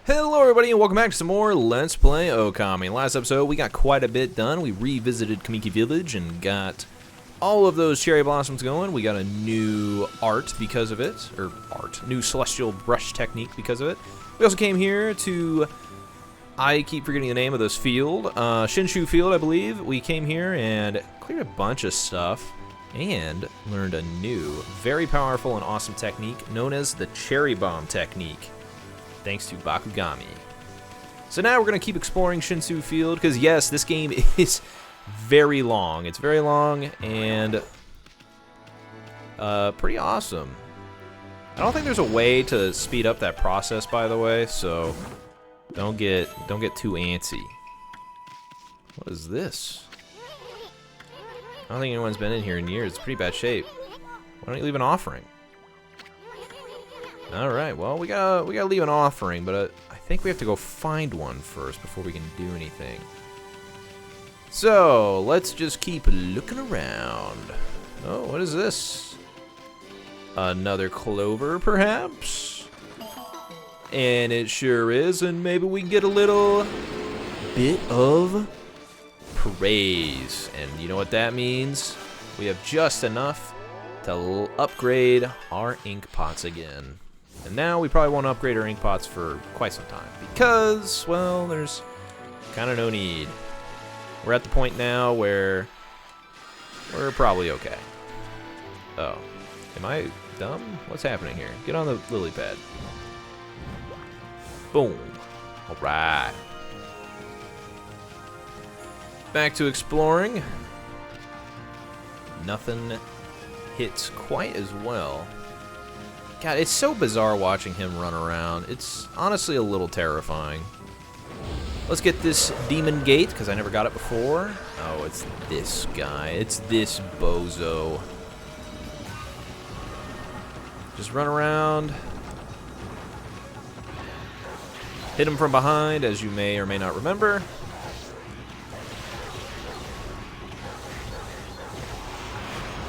Hello everybody and welcome back to some more Let's Play Okami. Last episode we got quite a bit done. We revisited Kamiki Village and got all of those cherry blossoms going. We got a new art because of it, new celestial brush technique because of it. We also came here to, I keep forgetting the name of this field, Shinshu Field I believe. We came here and cleared a bunch of stuff and learned a new, very powerful and awesome technique known as the cherry bomb technique. Thanks to Bakugami. So now we're going to keep exploring Shinshu Field, because yes, this game is very long. It's very long and pretty awesome. I don't think there's a way to speed up that process, by the way, so don't get too antsy. What is this? I don't think anyone's been in here in years. It's pretty bad shape. Why don't you leave an offering? Alright, well, we gotta leave an offering, but I think we have to go find one first before we can do anything. So, let's just keep looking around. Oh, what is this? Another clover, perhaps? And it sure is, and maybe we can get a little bit of praise. And you know what that means? We have just enough to upgrade our ink pots again. And now we probably won't upgrade our ink pots for quite some time because, well, there's kind of no need. We're at the point now where we're probably okay. Oh, am I dumb? What's happening here? Get on the lily pad. Boom. All right. Back to exploring. Nothing hits quite as well. God, it's so bizarre watching him run around. It's honestly a little terrifying. Let's get this demon gate, because I never got it before. Oh, it's this guy. It's this bozo. Just run around. Hit him from behind, as you may or may not remember.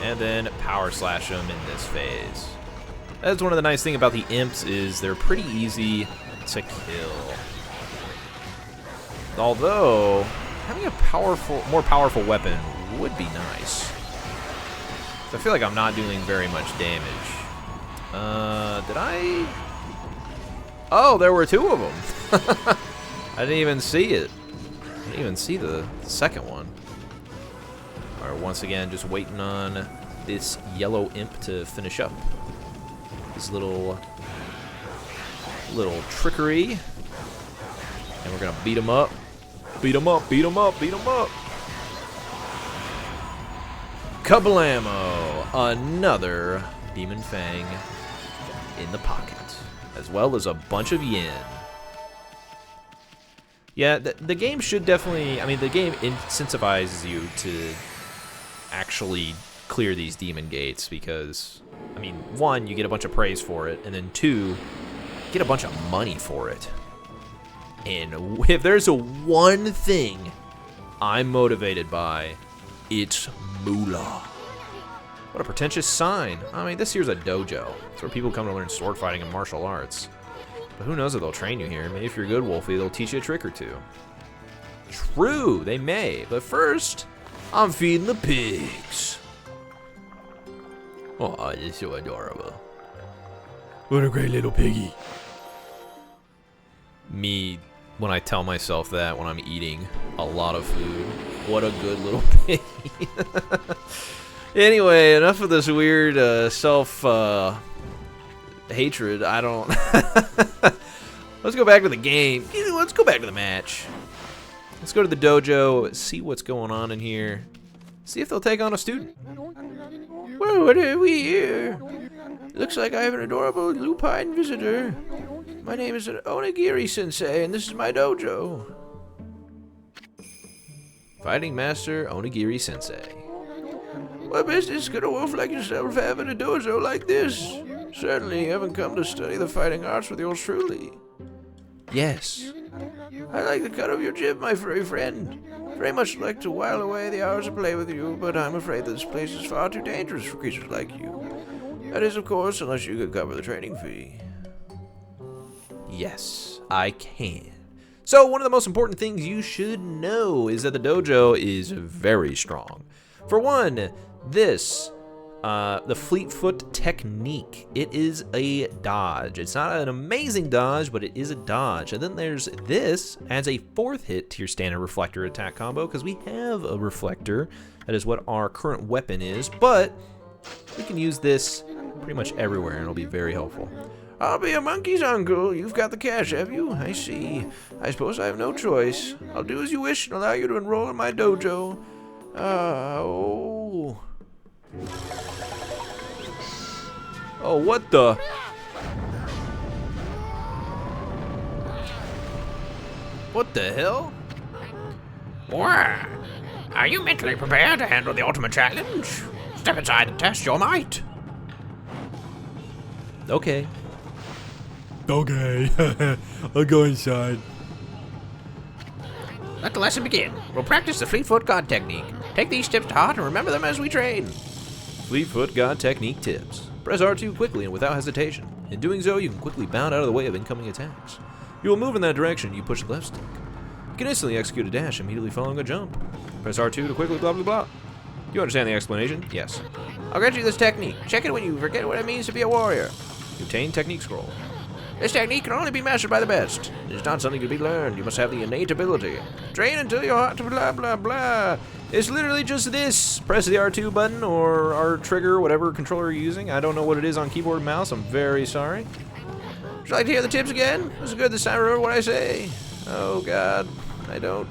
And then power slash him in this phase. That's one of the nice things about the imps is they're pretty easy to kill. Although, having a more powerful weapon would be nice. I feel like I'm not doing very much damage. Did I? Oh, there were two of them. I didn't even see it. I didn't even see the second one. All right, once again, just waiting on this yellow imp to finish up his little trickery, and we're gonna beat him up, beat him up, beat him up, beat him up. Kablamo! Another demon fang in the pocket, as well as a bunch of yen. Yeah, the game should definitely. I mean, the game incentivizes you to actually clear these demon gates because, I mean, one, you get a bunch of praise for it, and then two, get a bunch of money for it. And if there's a one thing I'm motivated by, it's moolah. What a pretentious sign. I mean, this here's a dojo. It's where people come to learn sword fighting and martial arts. But who knows if they'll train you here. Maybe if you're a good Wolfie, they'll teach you a trick or two. True, they may. But first, I'm feeding the pigs. Oh, you're so adorable. What a great little piggy. Me, when I tell myself that when I'm eating a lot of food. What a good little piggy. Anyway, enough of this weird self-hatred. I don't... Let's go back to the game. Let's go back to the match. Let's go to the dojo, see what's going on in here. See if they'll take on a student. Well, what are we here? Looks like I have an adorable lupine visitor. My name is Onigiri-sensei, and this is my dojo. Fighting Master Onigiri-sensei. What business could a wolf like yourself have in a dojo like this? Certainly you haven't come to study the fighting arts with yours truly. Yes. I like the cut of your jib, my furry friend. Very much like to while away the hours of play with you, but I'm afraid that this place is far too dangerous for creatures like you. That is, of course, unless you could cover the training fee. Yes, I can. So one of the most important things you should know is that the dojo is very strong. For one, this, the fleet foot technique, it is a dodge. It's not an amazing dodge, but it is a dodge. And then there's this, adds a 4th hit to your standard reflector attack combo, because we have a reflector. That is what our current weapon is, but we can use this pretty much everywhere, and it'll be very helpful. I'll be a monkey's uncle. You've got the cash, have you? I see. I suppose I have no choice. I'll do as you wish and allow you to enroll in my dojo. Oh, what the? What the hell? Why? Are you mentally prepared to handle the ultimate challenge? Step inside and test your might. Okay. Okay, I'll go inside. Let the lesson begin. We'll practice the Fleetfoot God technique. Take these tips to heart and remember them as we train. Fleetfoot God technique tips. Press R2 quickly and without hesitation. In doing so, you can quickly bound out of the way of incoming attacks. You will move in that direction, you push the left stick. You can instantly execute a dash immediately following a jump. Press R2 to quickly blah blah blah. Do you understand the explanation? Yes. I'll grant you this technique. Check it when you forget what it means to be a warrior. You obtain technique scroll. This technique can only be mastered by the best. It is not something to be learned. You must have the innate ability. Train until your heart blah blah blah. It's literally just this. Press the R2 button or R trigger, whatever controller you're using. I don't know what it is on keyboard and mouse. I'm very sorry. Would you like to hear the tips again? This is good this time. Remember what I say. Oh God, I don't.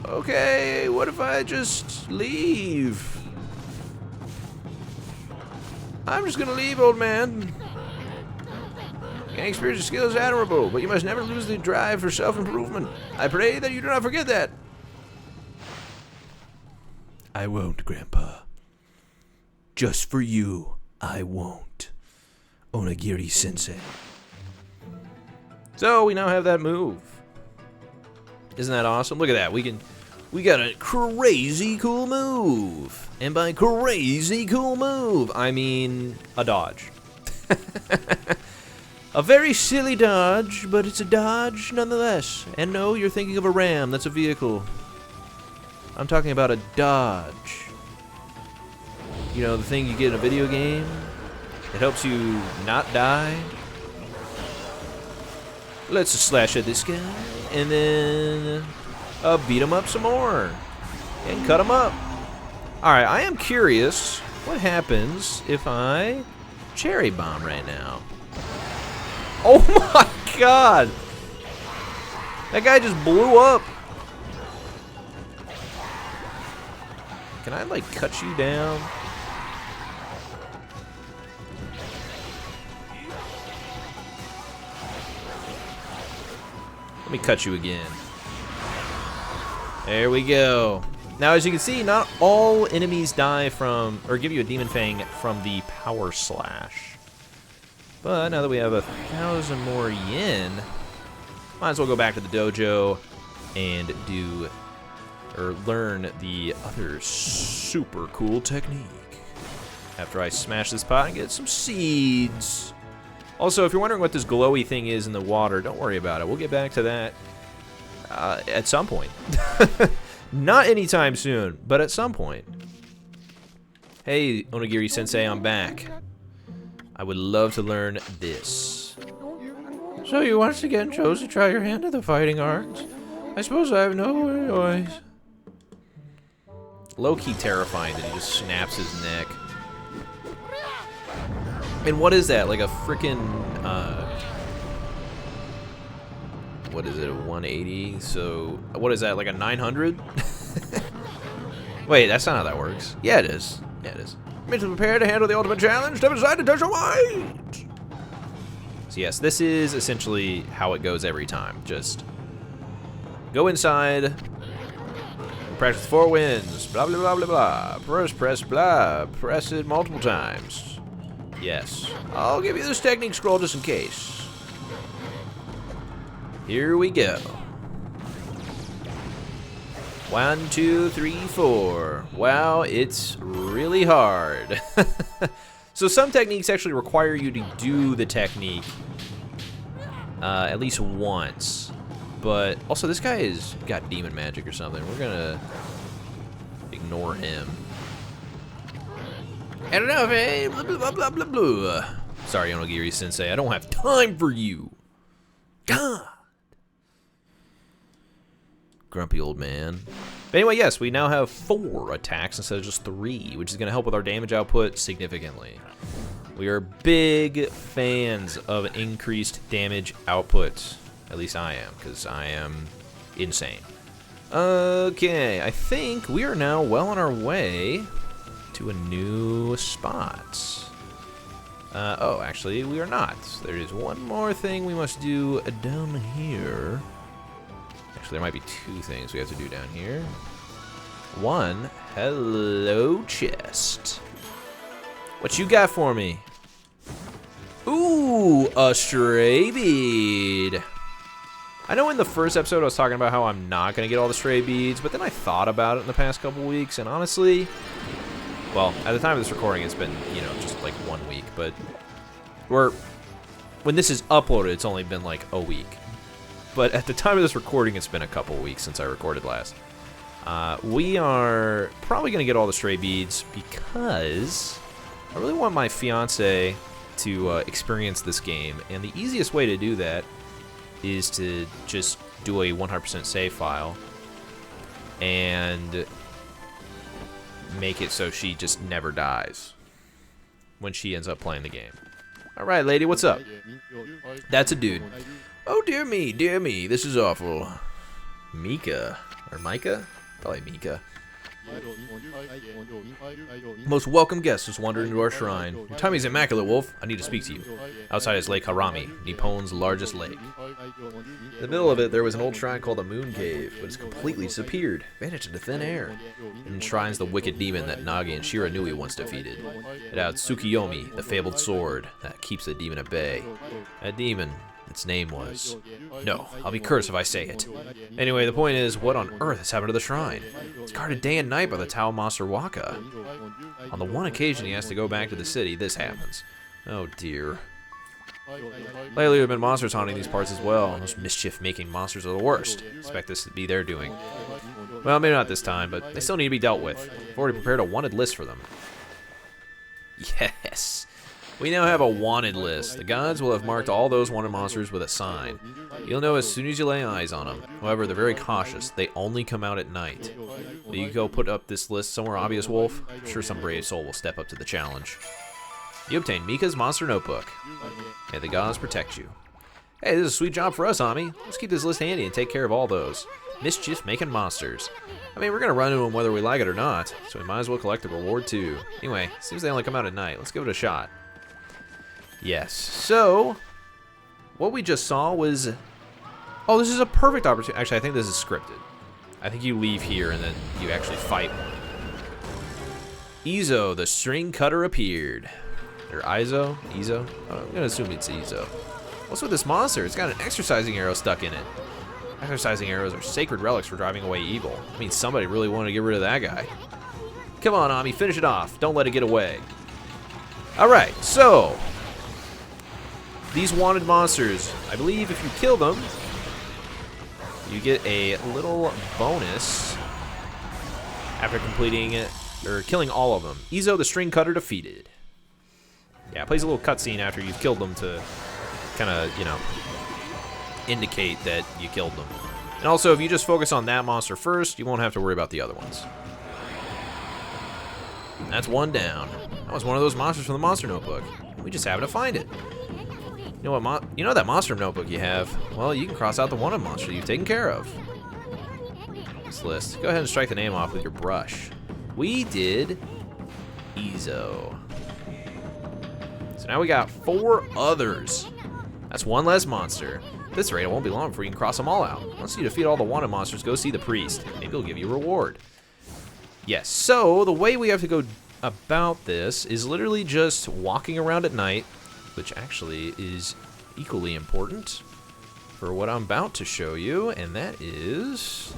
Okay, what if I just leave? I'm just gonna leave, old man. Gaining spiritual skill is admirable, but you must never lose the drive for self-improvement. I pray that you do not forget that. I won't, Grandpa. Just for you, I won't. Onigiri-sensei. So we now have that move. Isn't that awesome? Look at that. We got a crazy cool move. And by crazy cool move, I mean a dodge. A very silly dodge, but it's a dodge nonetheless. And no, you're thinking of a ram. That's a vehicle. I'm talking about a dodge. You know, the thing you get in a video game? It helps you not die. Let's slash at this guy. And then beat him up some more. And cut him up. Alright, I am curious what happens if I cherry bomb right now. Oh my God! That guy just blew up. Can I like cut you down? Let me cut you again. There we go. Now, as you can see, not all enemies die from, or give you a Demon Fang from the Power Slash. But now that we have 1,000 more yen, might as well go back to the dojo and do, or learn the other super cool technique. After I smash this pot and get some seeds. Also, if you're wondering what this glowy thing is in the water, don't worry about it. We'll get back to that at some point. Not anytime soon, but at some point. Hey, Onigiri-sensei, I'm back. I would love to learn this. So you once again chose to try your hand at the fighting arts? I suppose I have no choice. Low-key terrifying that he just snaps his neck. And what is that? Like a freaking, what is it, a 180? So, what is that, like a 900? Wait, that's not how that works. Yeah, it is. Yeah, it is. Mentally prepared to handle the ultimate challenge. Step aside to touch your might. So yes, this is essentially how it goes every time. Just go inside, practice the 4 wins, blah, blah, blah, blah, blah. Press, blah. Press it multiple times. Yes. I'll give you this technique scroll just in case. Here we go. 1, 2, 3, 4. Wow, it's really hard. So some techniques actually require you to do the technique at least once. But also, this guy has got demon magic or something. We're gonna ignore him. And enough, eh? Blah, blah, blah, blah, blah. Sorry, Onogiri-sensei. I don't have time for you. God. Grumpy old man. But anyway, yes, we now have 4 attacks instead of just 3, which is going to help with our damage output significantly. We are big fans of increased damage output. At least I am, because I am insane. Okay, I think we are now well on our way to a new spot. Oh, actually, we are not. There is one more thing we must do down here. Actually, there might be 2 things we have to do down here. One, hello, chest. What you got for me? Ooh, a stray bead. I know in the first episode I was talking about how I'm not going to get all the stray beads, but then I thought about it in the past couple weeks, and honestly, well, at the time of this recording, it's been, you know, just like 1 week, but when this is uploaded, it's only been like a week. But at the time of this recording, it's been a couple weeks since I recorded last. We are probably going to get all the stray beads because I really want my fiance to experience this game, and the easiest way to do that is to just do a 100% save file and make it so she just never dies when she ends up playing the game. Alright, lady, what's up? That's a dude. Oh, dear me, this is awful. Mika. Or Micah? Probably Mika. Most welcome guest has wandered into our shrine. Your timing is immaculate, Wolf. I need to speak to you. Outside is Lake Harami, Nippon's largest lake. In the middle of it, there was an old shrine called the Moon Cave, but it's completely disappeared, vanished into thin air. It enshrines the wicked demon that Nagi and Shiranui once defeated. It had Tsukiyomi, the fabled sword, that keeps the demon at bay. That demon, its name was... No, I'll be cursed if I say it. Anyway, the point is, what on earth has happened to the shrine? It's guarded day and night by the Tao Monster Waka. On the one occasion he has to go back to the city, this happens. Oh dear. Lately there have been monsters haunting these parts as well. Those mischief-making monsters are the worst. Expect this to be their doing. Well, maybe not this time, but they still need to be dealt with. I've already prepared a wanted list for them. Yes! We now have a wanted list. The gods will have marked all those wanted monsters with a sign. You'll know as soon as you lay eyes on them. However, they're very cautious. They only come out at night. Will you go put up this list somewhere obvious, Wolf? I'm sure some brave soul will step up to the challenge. You obtain Mika's monster notebook. May the gods protect you. Hey, this is a sweet job for us, Ami. Let's keep this list handy and take care of all those mischief-making monsters. I mean, we're going to run into them whether we like it or not, so we might as well collect the reward too. Anyway, seems they only come out at night. Let's give it a shot. Yes, so what we just saw was... Oh, this is a perfect opportunity. Actually, I think this is scripted. I think you leave here and then you actually fight one. Izo, the string cutter, appeared. Or Izo? Izo? Oh, I'm going to assume it's Izo. What's with this monster? It's got an exorcising arrow stuck in it. Exorcising arrows are sacred relics for driving away evil. I mean, somebody really wanted to get rid of that guy. Come on, Ami, finish it off. Don't let it get away. Alright, so... These wanted monsters, I believe if you kill them, you get a little bonus after completing it, or killing all of them. Izo, the string cutter, defeated. Yeah, it plays a little cutscene after you've killed them to kind of, you know, indicate that you killed them. And also, if you just focus on that monster first, you won't have to worry about the other ones. That's one down. That was one of those monsters from the Monster Notebook. We just happened to find it. You know what? You know that monster notebook you have? Well, you can cross out the wanted monster you've taken care of. This list. Go ahead and strike the name off with your brush. We did Izo. So now we got 4 others. That's one less monster. At this rate, it won't be long before you can cross them all out. Once you defeat all the wanted monsters, go see the priest. Maybe he'll give you a reward. Yes, so the way we have to go about this is literally just walking around at night, which actually is equally important for what I'm about to show you, and that is...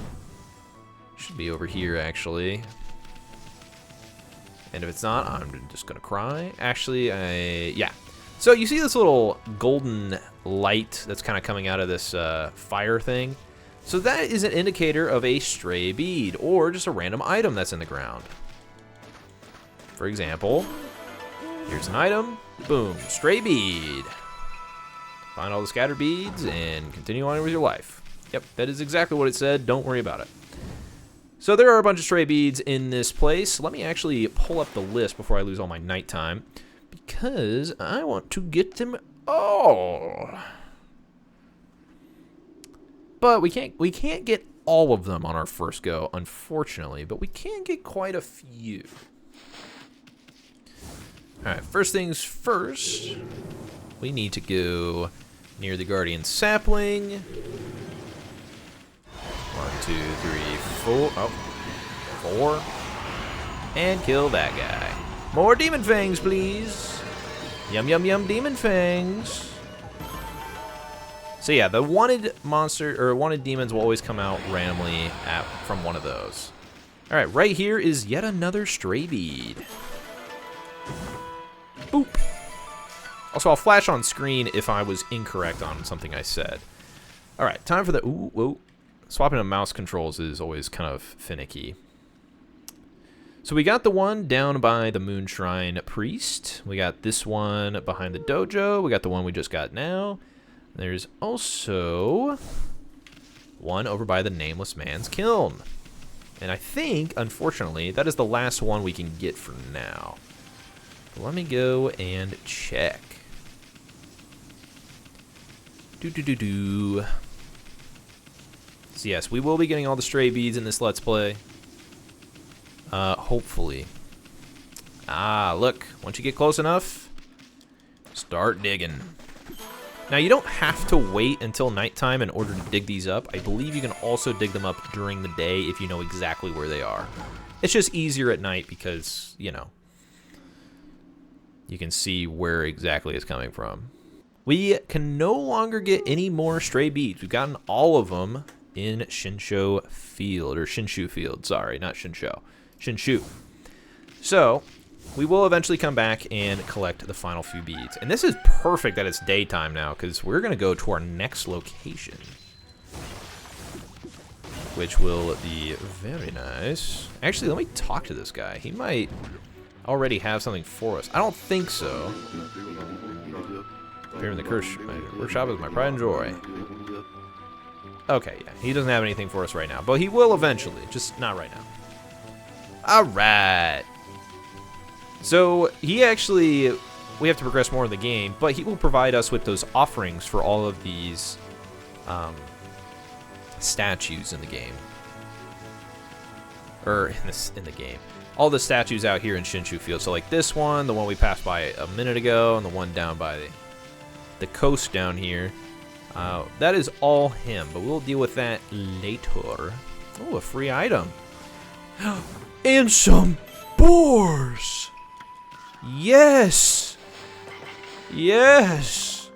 should be over here, actually. And if it's not, I'm just gonna cry. Actually, yeah. So you see this little golden light that's kind of coming out of this fire thing. So that is an indicator of a stray bead or just a random item that's in the ground. For example, here's an item. Boom, stray bead. Find all the scattered beads and continue on with your life. Yep, that is exactly what it said. Don't worry about it. So there are a bunch of stray beads in this place. Let me actually pull up the list before I lose all my nighttime, because I want to get them all. But we can't get all of them on our first go, unfortunately, but we can get quite a few. All right, first things first, we need to go near the Guardian Sapling. 1, 2, 3, 4. Oh, 4. And kill that guy. More demon fangs, please. Yum, yum, yum, demon fangs. So yeah, the wanted monster or wanted demons will always come out randomly from one of those. All right, right here is yet another stray bead. Boop. Also, I'll flash on screen if I was incorrect on something I said. All right, time for the ooh, whoa. Swapping to mouse controls is always kind of finicky. So we got the one down by the Moon Shrine Priest. We got this one behind the dojo. We got the one we just got now. There's also one over by the Nameless Man's Kiln. And I think, unfortunately, that is the last one we can get for now. Let me go and check. So yes, we will be getting all the stray beads in this Let's Play. Hopefully. Ah, look. Once you get close enough, start digging. Now, you don't have to wait until nighttime in order to dig these up. I believe you can also dig them up during the day if you know exactly where they are. It's just easier at night because, you know, you can see where exactly it's coming from. We can no longer get any more stray beads. We've gotten all of them in Shinshu Field, or Shinshu Field, sorry, not Shinshu. Shinshu. So, we will eventually come back and collect the final few beads. And this is perfect that it's daytime now, because we're going to go to our next location, which will be very nice. Actually, let me talk to this guy. He might already have something for us. I don't think so. Appear in the workshop is my pride and joy. Okay, yeah, he doesn't have anything for us right now, but he will eventually, just not right now. All right. So he actually, we have to progress more in the game, but he will provide us with those offerings for all of these statues in the game. Or in the game. All the statues out here in Shinshu Field. So like this one, the one we passed by a minute ago, and the one down by the coast down here. That is all him, but we'll deal with that later. Oh, a free item. And some boars. Yes! Yes!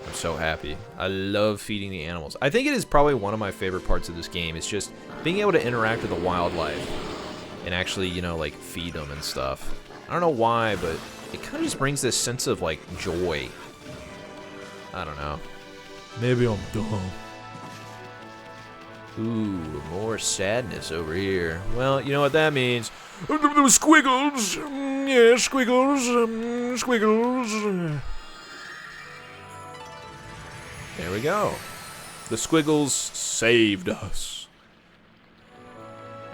I'm so happy. I love feeding the animals. I think it is probably one of my favorite parts of this game. It's just being able to interact with the wildlife and actually, you know, like feed them and stuff. I don't know why, but it kind of just brings this sense of like joy. I don't know. Maybe I'm dumb. Ooh, more sadness over here. Well, you know what that means. Squiggles. Yeah, squiggles. Squiggles. There we go. The squiggles saved us.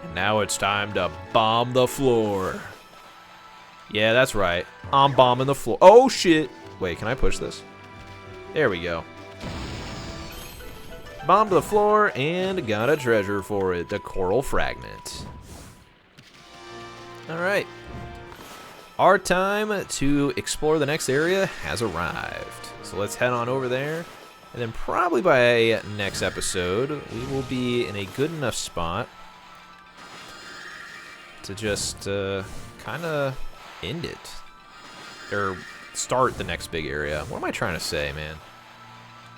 And now it's time to bomb the floor. Yeah, that's right. I'm bombing the floor. Oh, shit. Wait, can I push this? There we go. Bombed the floor and got a treasure for it. The coral fragment. Alright. Our time to explore the next area has arrived. So let's head on over there. And then probably by next episode, we will be in a good enough spot to just kind of end it. Or start the next big area. What am I trying to say, man?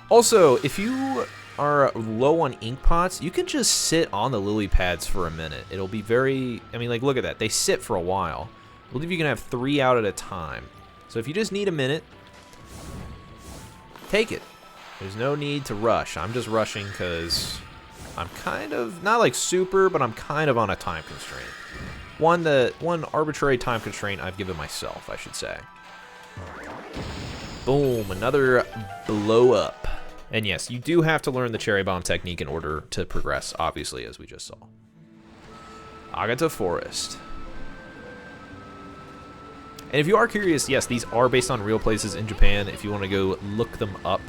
Also, if you are low on ink pots, you can just sit on the lily pads for a minute. It'll be very, I mean, like, look at that. They sit for a while. I believe you can have 3 out at a time. So if you just need a minute, take it. There's no need to rush. I'm just rushing because I'm kind of, not like super, but I'm kind of on a time constraint. One arbitrary time constraint I've given myself, I should say. Boom, another blow up. And yes, you do have to learn the cherry bomb technique in order to progress, obviously, as we just saw. Agata Forest. And if you are curious, yes, these are based on real places in Japan. If you want to go look them up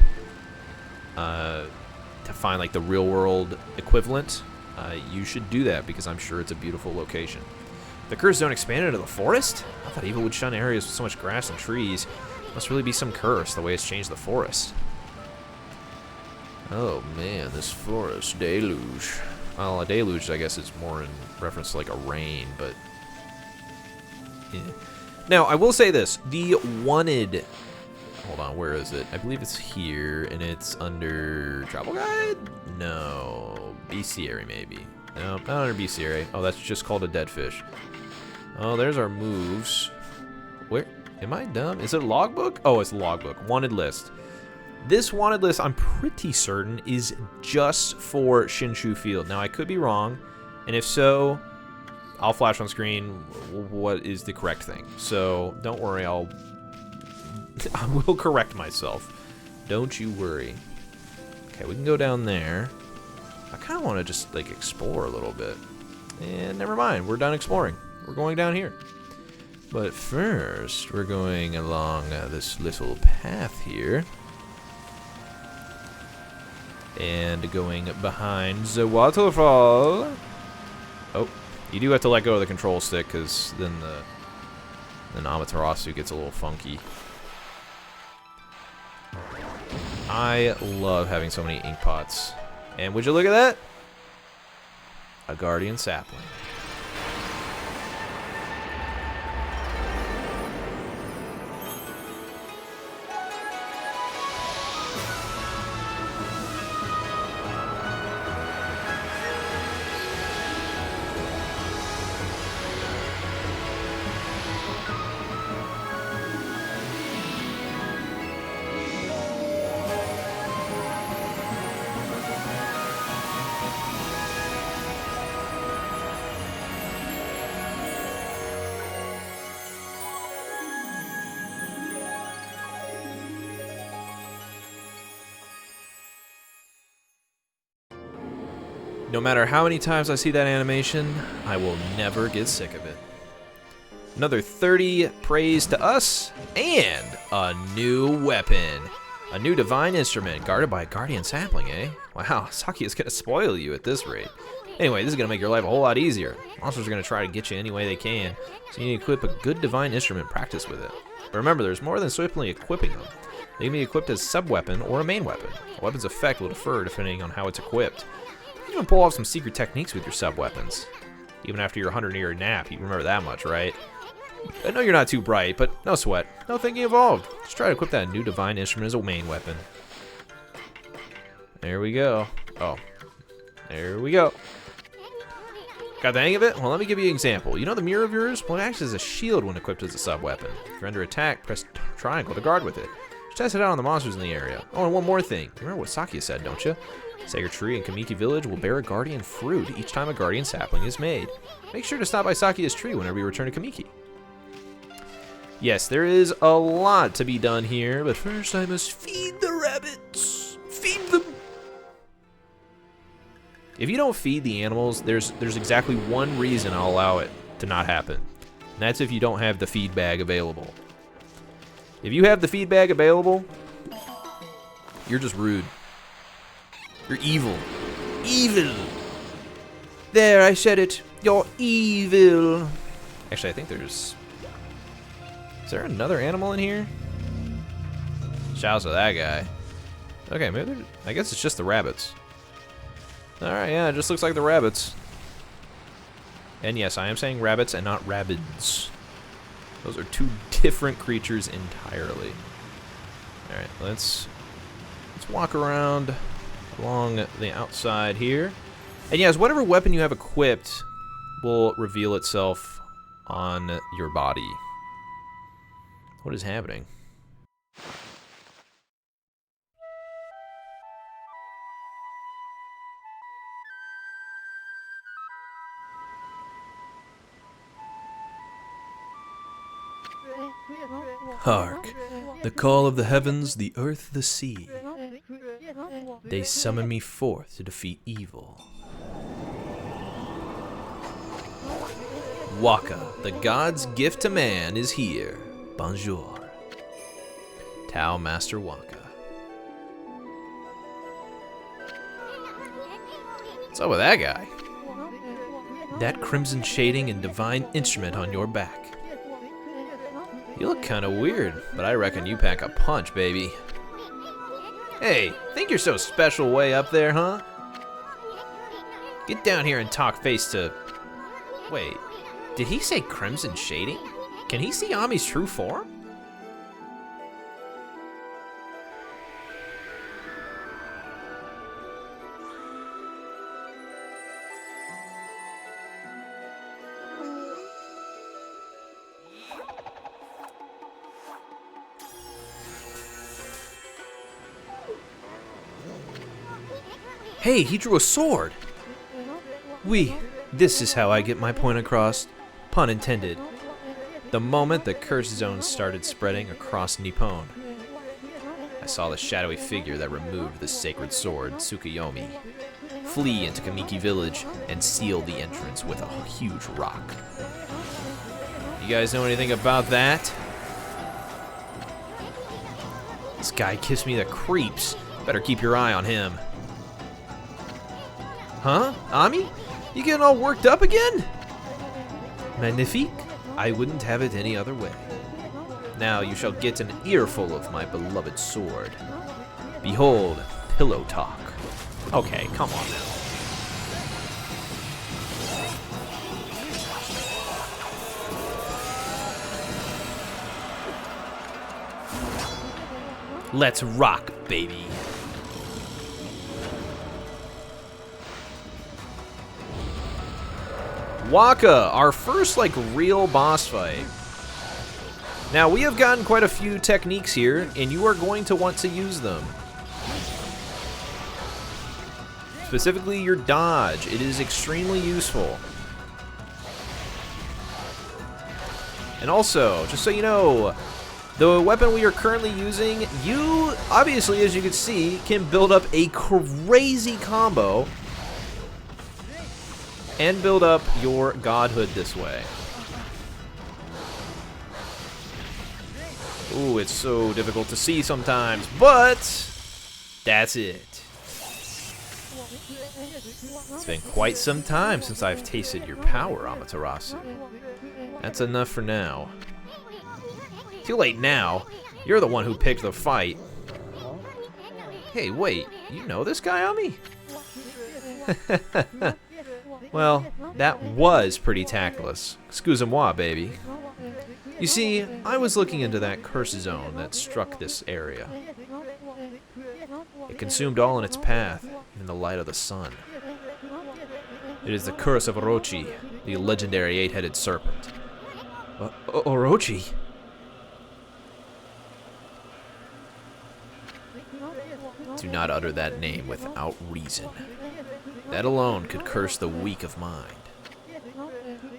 to find like the real world equivalent, you should do that because I'm sure it's a beautiful location. The curse zone expanded into the forest? I thought evil would shun areas with so much grass and trees. Must really be some curse, the way it's changed the forest. Oh man, this forest deluge. Well, a deluge, I guess, is more in reference to like a rain, but yeah. Now, I will say this. The wanted... Hold on, where is it? I believe it's here, and it's under Travel Guide? No. Bestiary, maybe. No, not under Bestiary. Oh, that's just called a dead fish. Oh, there's our moves. Where? Am I dumb? Is it a logbook? Oh, it's a logbook. Wanted list. This wanted list, I'm pretty certain, is just for Shinshu Field. Now, I could be wrong, and if so, I'll flash on screen what is the correct thing. So, don't worry, I will correct myself. Don't you worry. Okay, we can go down there. I kind of want to just, like, explore a little bit. And never mind, we're done exploring. We're going down here. But first, we're going along this little path here. And going behind the waterfall. Oh, you do have to let go of the control stick, because then Amaterasu gets a little funky. I love having so many ink pots. And would you look at that? A guardian sapling. No matter how many times I see that animation, I will never get sick of it. Another 30 praise to us, and a new weapon. A new divine instrument, guarded by a guardian sapling, eh? Wow, Saki is gonna spoil you at this rate. Anyway, this is gonna make your life a whole lot easier. Monsters are gonna try to get you any way they can, so you need to equip a good divine instrument and practice with it. But remember, there's more than simply equipping them. They can be equipped as a sub-weapon or a main weapon. A weapon's effect will differ depending on how it's equipped. You can pull off some secret techniques with your sub-weapons. Even after your 100-year nap, you remember that much, right? I know you're not too bright, but no sweat. No thinking involved. Just try to equip that new divine instrument as a main weapon. There we go. Oh. There we go. Got the hang of it? Well, let me give you an example. You know the mirror of yours? Well, it acts as a shield when equipped as a sub-weapon. If you're under attack, press triangle to guard with it. Just test it out on the monsters in the area. Oh, and one more thing. You remember what Saki said, don't you? Sacred Tree in Kamiki Village will bear a guardian fruit each time a guardian sapling is made. Make sure to stop by Saki's tree whenever you return to Kamiki. Yes, there is a lot to be done here, but first I must feed the rabbits. Feed them! If you don't feed the animals, there's exactly one reason I'll allow it to not happen. And that's if you don't have the feed bag available. If you have the feed bag available, you're just rude. You're evil. Evil! There, I said it. You're evil. Actually, I think there's... Is there another animal in here? Shouts to that guy. Okay, maybe I guess it's just the rabbits. Alright, yeah, it just looks like the rabbits. And yes, I am saying rabbits and not rabbids. Those are two different creatures entirely. Alright, let's walk around along the outside here. And yes, whatever weapon you have equipped will reveal itself on your body. What is happening? Hark, the call of the heavens, the earth, the sea. They summon me forth to defeat evil. Waka, the god's gift to man, is here. Bonjour. Tao Master Waka. What's up with that guy? That crimson shading and divine instrument on your back. You look kind of weird, but I reckon you pack a punch, baby. Hey, think you're so special way up there, huh? Get down here and talk face to... Wait, did he say crimson shading? Can he see Ami's true form? Hey, he drew a sword! This is how I get my point across. Pun intended. The moment the curse zone started spreading across Nippon, I saw the shadowy figure that removed the sacred sword, Tsukuyomi, flee into Kamiki village and seal the entrance with a huge rock. You guys know anything about that? This guy gives me the creeps. Better keep your eye on him. Huh? Ami? You getting all worked up again? Magnifique. I wouldn't have it any other way. Now you shall get an earful of my beloved sword. Behold, pillow talk. Okay, come on now. Let's rock, baby. Waka, our first real boss fight. Now we have gotten quite a few techniques here, and you are going to want to use them. Specifically your dodge. It is extremely useful. And also, just so you know, the weapon we are currently using, you obviously, as you can see, can build up a crazy combo and build up your godhood this way. Ooh, it's so difficult to see sometimes, but that's it. It's been quite some time since I've tasted your power, Amaterasu. That's enough for now. Too late now. You're the one who picked the fight. Hey, wait, you know this guy, Ami? Well, that was pretty tactless. Excuse-moi, baby. You see, I was looking into that curse zone that struck this area. It consumed all in its path, in the light of the sun. It is the curse of Orochi, the legendary eight-headed serpent. Orochi? Do not utter that name without reason. That alone could curse the weak of mind.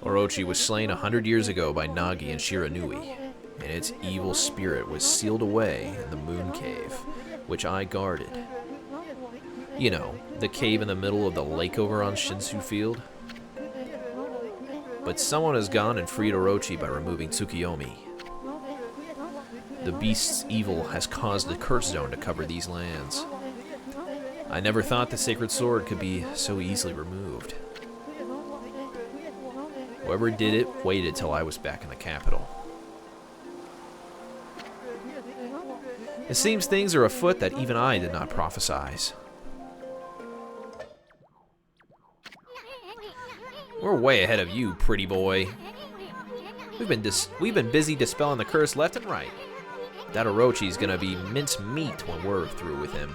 Orochi was slain 100 years ago by Nagi and Shiranui, and its evil spirit was sealed away in the Moon Cave, which I guarded. You know, the cave in the middle of the lake over on Shinshu Field. But someone has gone and freed Orochi by removing Tsukuyomi. The beast's evil has caused the curse zone to cover these lands. I never thought the sacred sword could be so easily removed. Whoever did it waited till I was back in the capital. It seems things are afoot that even I did not prophesize. We're way ahead of you, pretty boy. We've been busy dispelling the curse left and right. That Orochi's gonna be mince meat when we're through with him.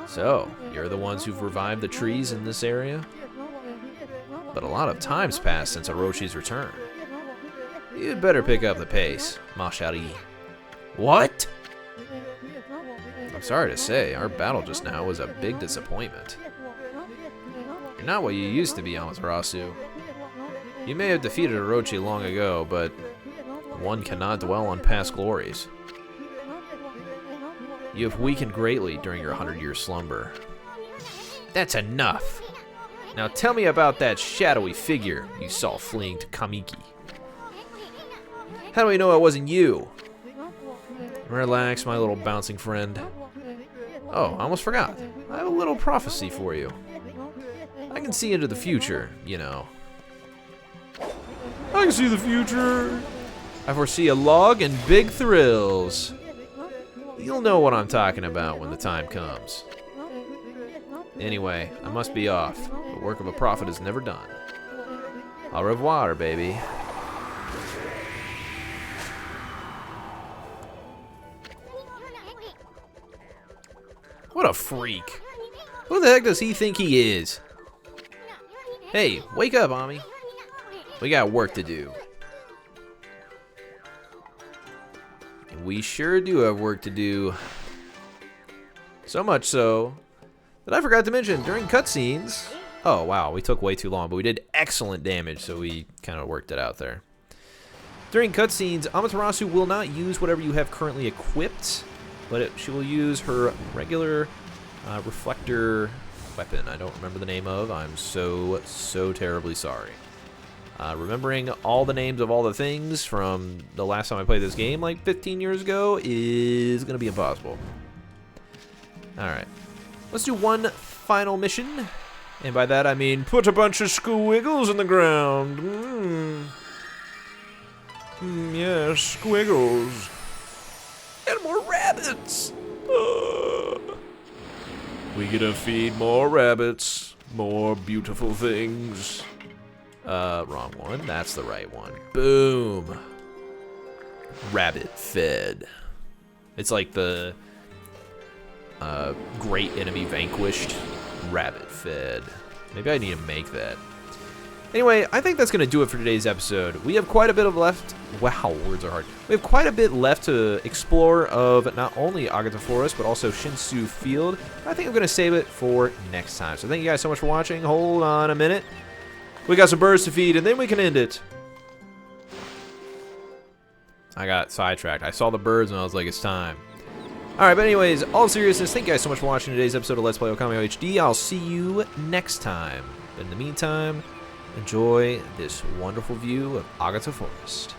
So, you're the ones who've revived the trees in this area? But a lot of time's passed since Orochi's return. You'd better pick up the pace, ma chérie. What? I'm sorry to say, our battle just now was a big disappointment. You're not what you used to be, Amaterasu. You may have defeated Orochi long ago, but one cannot dwell on past glories. You have weakened greatly during your 100-year slumber. That's enough! Now tell me about that shadowy figure you saw fleeing to Kamiki. How do we know it wasn't you? Relax, my little bouncing friend. Oh, I almost forgot. I have a little prophecy for you. I can see into the future, you know. I can see the future. I foresee a log and big thrills. You'll know what I'm talking about when the time comes. Anyway, I must be off. The work of a prophet is never done. Au revoir, baby. What a freak. Who the heck does he think he is? Hey, wake up, Ami. We got work to do. And we sure do have work to do. So much so that I forgot to mention during cutscenes. Oh, wow, we took way too long, but we did excellent damage, so we kind of worked it out there. During cutscenes, Amaterasu will not use whatever you have currently equipped, but she will use her regular reflector weapon. I don't remember the name of. I'm so terribly sorry. Remembering all the names of all the things from the last time I played this game, like 15 years ago, is going to be impossible. Alright. Let's do one final mission. And by that I mean put a bunch of squiggles in the ground. Yes, squiggles. And more rabbits. We gotta feed more rabbits, more beautiful things. Wrong one. That's the right one. Boom. Rabbit fed. It's like the great enemy vanquished. Rabbit fed. Maybe I need to make that. Anyway, I think that's going to do it for today's episode. We have quite a bit of left. Wow, words are hard. We have quite a bit left to explore of not only Agata Forest, but also Shinshu Field. I think I'm going to save it for next time. So thank you guys so much for watching. Hold on a minute. We got some birds to feed, and then we can end it. I got sidetracked. I saw the birds, and I was like, it's time. Alright, but anyways, all seriousness, thank you guys so much for watching today's episode of Let's Play Okami HD. I'll see you next time. But in the meantime, enjoy this wonderful view of Agata Forest.